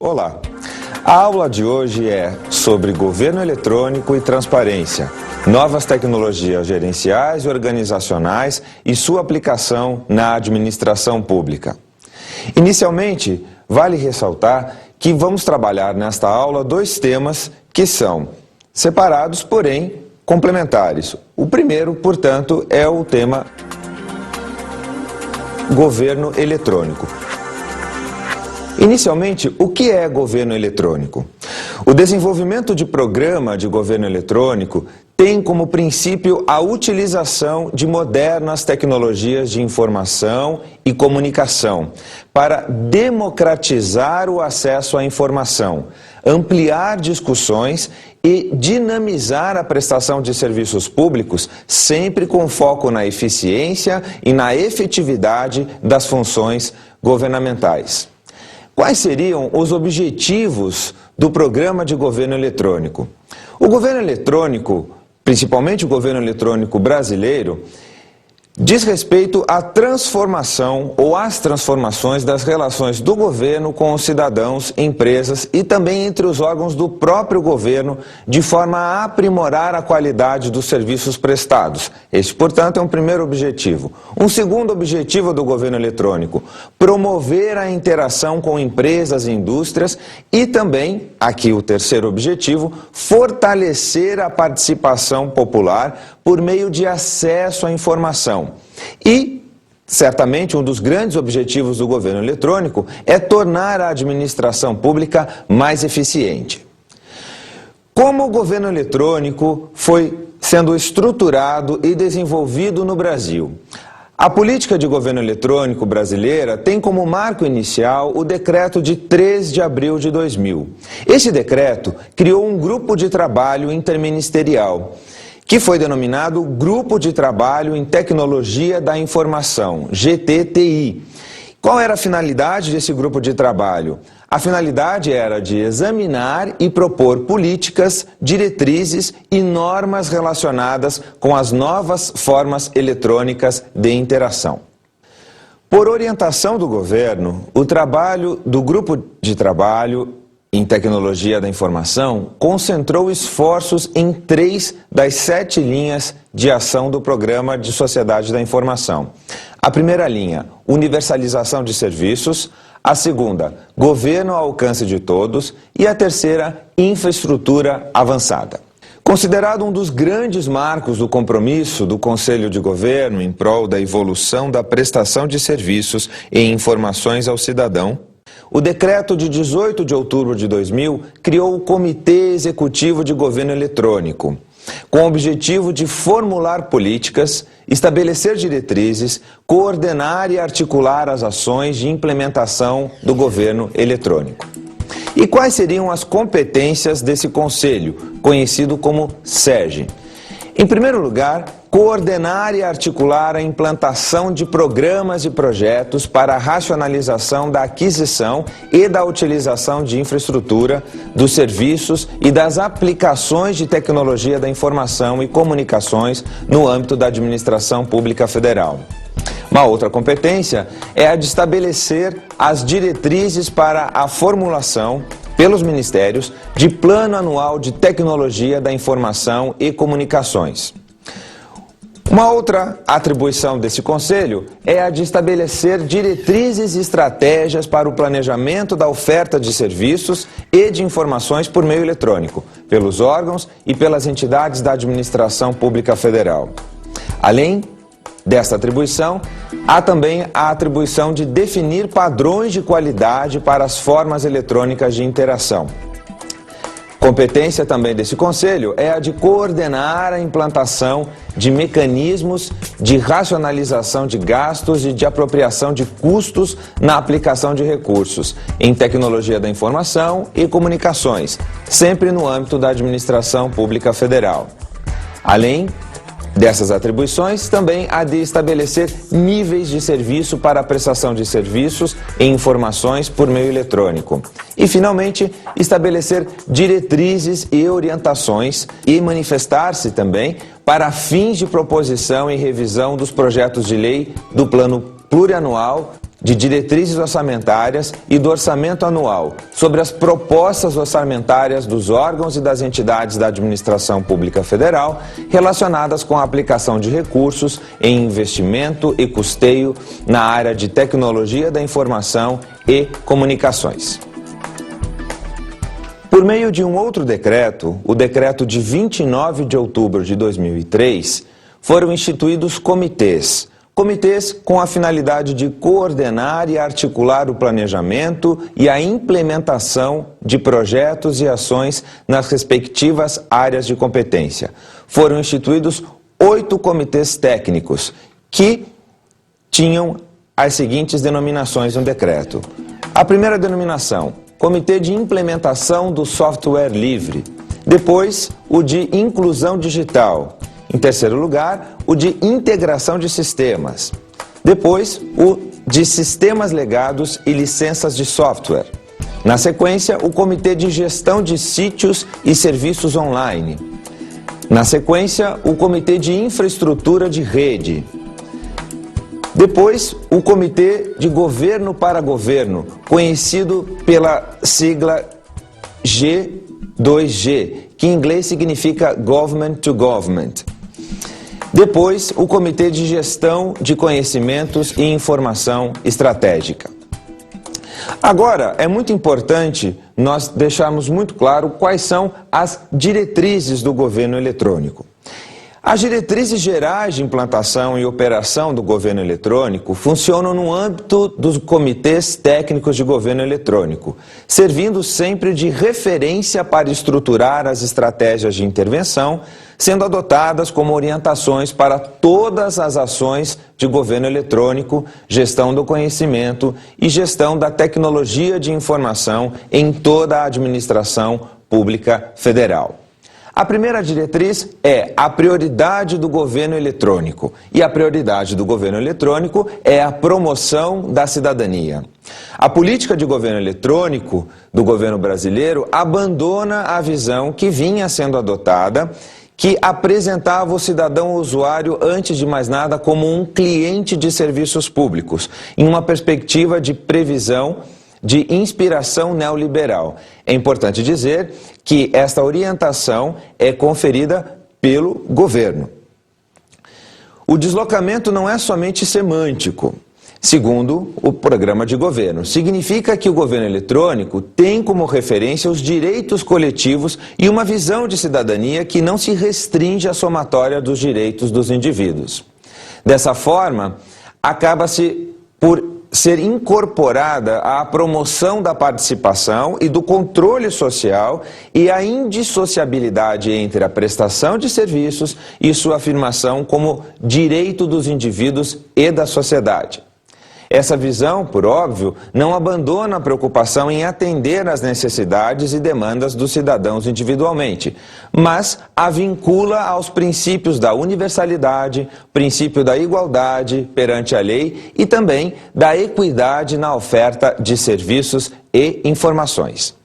Olá, a aula de hoje é sobre governo eletrônico e transparência, novas tecnologias gerenciais e organizacionais e sua aplicação na administração pública. Inicialmente, vale ressaltar que vamos trabalhar nesta aula dois temas que são separados, porém complementares. O primeiro, portanto, é o tema governo eletrônico. Inicialmente, o que é governo eletrônico? O desenvolvimento de programa de governo eletrônico tem como princípio a utilização de modernas tecnologias de informação e comunicação para democratizar o acesso à informação, ampliar discussões e dinamizar a prestação de serviços públicos, sempre com foco na eficiência e na efetividade das funções governamentais. Quais seriam os objetivos do programa de governo eletrônico? O governo eletrônico, principalmente o governo eletrônico brasileiro, diz respeito à transformação ou às transformações das relações do governo com os cidadãos, empresas e também entre os órgãos do próprio governo, de forma a aprimorar a qualidade dos serviços prestados. Este, portanto, é um primeiro objetivo. Um segundo objetivo do governo eletrônico, promover a interação com empresas e indústrias e também, aqui o terceiro objetivo, fortalecer a participação popular por meio de acesso à informação. E, certamente, um dos grandes objetivos do governo eletrônico é tornar a administração pública mais eficiente. Como o governo eletrônico foi sendo estruturado e desenvolvido no Brasil? A política de governo eletrônico brasileira tem como marco inicial o decreto de 3 de abril de 2000. Este decreto criou um grupo de trabalho interministerial, que foi denominado Grupo de Trabalho em Tecnologia da Informação, GTTI. Qual era a finalidade desse grupo de trabalho? A finalidade era de examinar e propor políticas, diretrizes e normas relacionadas com as novas formas eletrônicas de interação. Por orientação do governo, o trabalho do Grupo de Trabalho em Tecnologia da Informação concentrou esforços em 3 das 7 linhas de ação do Programa de Sociedade da Informação. A primeira linha, universalização de serviços. A segunda, governo ao alcance de todos. E a terceira, infraestrutura avançada. Considerado um dos grandes marcos do compromisso do Conselho de Governo em prol da evolução da prestação de serviços e informações ao cidadão, o decreto de 18 de outubro de 2000 criou o Comitê Executivo de Governo Eletrônico, com o objetivo de formular políticas, estabelecer diretrizes, coordenar e articular as ações de implementação do governo eletrônico. E quais seriam as competências desse conselho, conhecido como SERGE? Em primeiro lugar, coordenar e articular a implantação de programas e projetos para a racionalização da aquisição e da utilização de infraestrutura, dos serviços e das aplicações de tecnologia da informação e comunicações no âmbito da administração pública federal. Uma outra competência é a de estabelecer as diretrizes para a formulação pelos ministérios de Plano Anual de Tecnologia da Informação e Comunicações. Uma outra atribuição desse conselho é a de estabelecer diretrizes e estratégias para o planejamento da oferta de serviços e de informações por meio eletrônico, pelos órgãos e pelas entidades da administração pública federal. Além desta atribuição, há também a atribuição de definir padrões de qualidade para as formas eletrônicas de interação. Competência também desse conselho é a de coordenar a implantação de mecanismos de racionalização de gastos e de apropriação de custos na aplicação de recursos em tecnologia da informação e comunicações, sempre no âmbito da administração pública federal. Além dessas atribuições, também há de estabelecer níveis de serviço para a prestação de serviços e informações por meio eletrônico. E, finalmente, estabelecer diretrizes e orientações e manifestar-se também para fins de proposição e revisão dos projetos de lei do Plano Plurianual de diretrizes orçamentárias e do orçamento anual, sobre as propostas orçamentárias dos órgãos e das entidades da administração pública federal relacionadas com a aplicação de recursos em investimento e custeio na área de tecnologia da informação e comunicações. Por meio de um outro decreto, o decreto de 29 de outubro de 2003, foram instituídos comitês com a finalidade de coordenar e articular o planejamento e a implementação de projetos e ações nas respectivas áreas de competência. Foram instituídos 8 comitês técnicos que tinham as seguintes denominações no decreto. A primeira denominação, Comitê de Implementação do Software Livre. Depois, o de Inclusão Digital. Em terceiro lugar, o de Integração de Sistemas. Depois, o de Sistemas Legados e Licenças de Software. Na sequência, o Comitê de Gestão de Sítios e Serviços Online. Na sequência, o Comitê de Infraestrutura de Rede. Depois, o Comitê de Governo para Governo, conhecido pela sigla G2G, que em inglês significa Government to Government. Depois, o Comitê de Gestão de Conhecimentos e Informação Estratégica. Agora, é muito importante nós deixarmos muito claro quais são as diretrizes do governo eletrônico. As diretrizes gerais de implantação e operação do governo eletrônico funcionam no âmbito dos comitês técnicos de governo eletrônico, servindo sempre de referência para estruturar as estratégias de intervenção, sendo adotadas como orientações para todas as ações de governo eletrônico, gestão do conhecimento e gestão da tecnologia de informação em toda a administração pública federal. A primeira diretriz é a prioridade do governo eletrônico. E a prioridade do governo eletrônico é a promoção da cidadania. A política de governo eletrônico do governo brasileiro abandona a visão que vinha sendo adotada, que apresentava o cidadão usuário, antes de mais nada, como um cliente de serviços públicos, em uma perspectiva de previsão de inspiração neoliberal. É importante dizer que esta orientação é conferida pelo governo. O deslocamento não é somente semântico, segundo o programa de governo. Significa que o governo eletrônico tem como referência os direitos coletivos e uma visão de cidadania que não se restringe à somatória dos direitos dos indivíduos. Dessa forma, acaba-se por ser incorporada à promoção da participação e do controle social e a indissociabilidade entre a prestação de serviços e sua afirmação como direito dos indivíduos e da sociedade. Essa visão, por óbvio, não abandona a preocupação em atender às necessidades e demandas dos cidadãos individualmente, mas a vincula aos princípios da universalidade, princípio da igualdade perante a lei e também da equidade na oferta de serviços e informações.